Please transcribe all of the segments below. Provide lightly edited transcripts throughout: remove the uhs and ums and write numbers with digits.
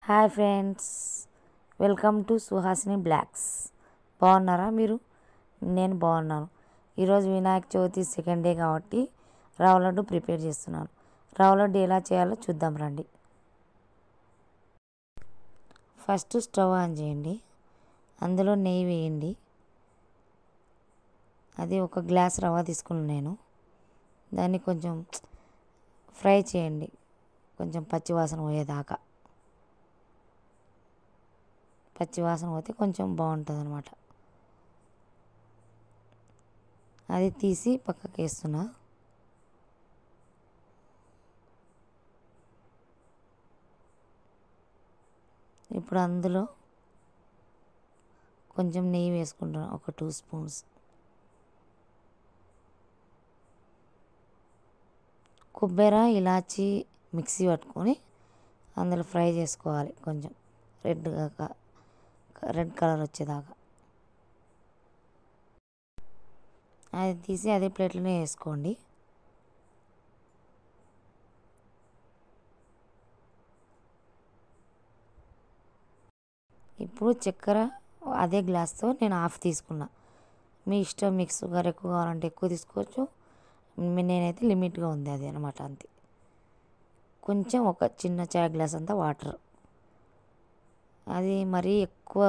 Hi friends, welcome to Suhasini blogs. బాగున్నారా మీరు? నేను బాగున్నాను. ఈరోజు వినాయక చవితి సెకండ్ డే కాబట్టి రవ్వ లడ్డు ప్రిపేర్ చేస్తున్నాను. రవ్వ లడ్డు ఎలా చేయాలో చూద్దాం రండి. ఫస్ట్ స్టవ్ ఆన్ చేయండి, అందులో నెయ్యి వేయండి. అది ఒక గ్లాస్ రవ్వ తీసుకున్నాను నేను. దాన్ని కొంచెం ఫ్రై చేయండి, కొంచెం పచ్చివాసన పోయేదాకా. పచ్చివాసన పోతే కొంచెం బాగుంటుంది అన్నమాట. అది తీసి పక్కకి వేస్తున్నా. ఇప్పుడు అందులో కొంచెం నెయ్యి వేసుకుంటున్నా, ఒక 2 స్పూన్స్. కొబ్బరి ఇలాచి మిక్సీ పట్టుకొని అందులో ఫ్రై చేసుకోవాలి, కొంచెం రెడ్ కలర్ వచ్చేదాకా. అది తీసి అదే ప్లేట్లోనే వేసుకోండి. ఇప్పుడు చక్కెర అదే గ్లాస్తో నేను హాఫ్ తీసుకున్నా. మీ ఇష్టం, మీకు షుగర్ ఎక్కువ కావాలంటే ఎక్కువ తీసుకోవచ్చు. నేనైతే లిమిట్గా ఉంది అది అనమాట, అంతే. కొంచెం ఒక చిన్న చాయ్ గ్లాస్ అంతా వాటర్. అది మరీ ఎక్కువ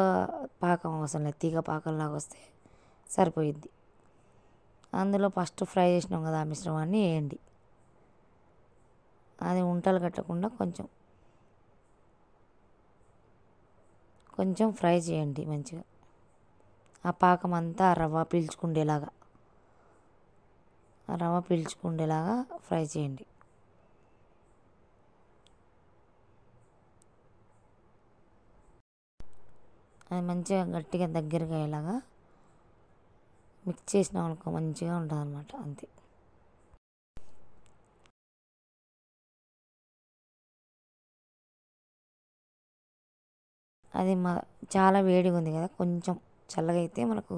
పాకం అవసరం లేదు, తీగ పాకంలాగా వస్తే సరిపోయిద్ది. అందులో ఫస్ట్ ఫ్రై చేసినాం కదా ఆ మిశ్రమాన్ని వేయండి. అది ఉంటలు కట్టకుండా కొంచెం ఫ్రై చేయండి మంచిగా. ఆ పాకం అంతా రవ్వ పీల్చుకుండేలాగా ఫ్రై చేయండి. అది మంచిగా గట్టిగా దగ్గరగా అయ్యేలాగా మిక్స్ చేసినాం అనుకో మంచిగా ఉంటుంది అన్నమాట, అంతే. అది చాలా వేడిగా ఉంది కదా, కొంచెం చల్లగా అయితే మనకు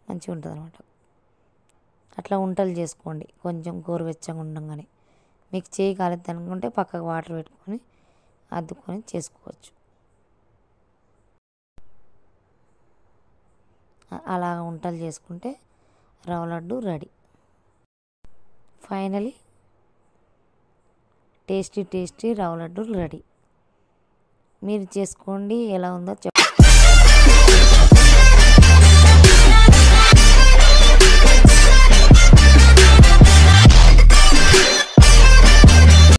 మంచిగా ఉంటుంది అన్నమాట. అట్లా ఉంటలు చేసుకోండి, కొంచెం గోరువెచ్చగా ఉండగానే. మీకు చేయి కాలేదు అనుకుంటే పక్కకు వాటర్ పెట్టుకొని అద్దుకొని చేసుకోవచ్చు. అలా ఉంటలు చేసుకుంటే రవ్వ లడ్డు రెడీ. ఫైనలీ టేస్టీ రవ్వ లడ్డు రెడీ. మీరు చేసుకోండి, ఎలా ఉందో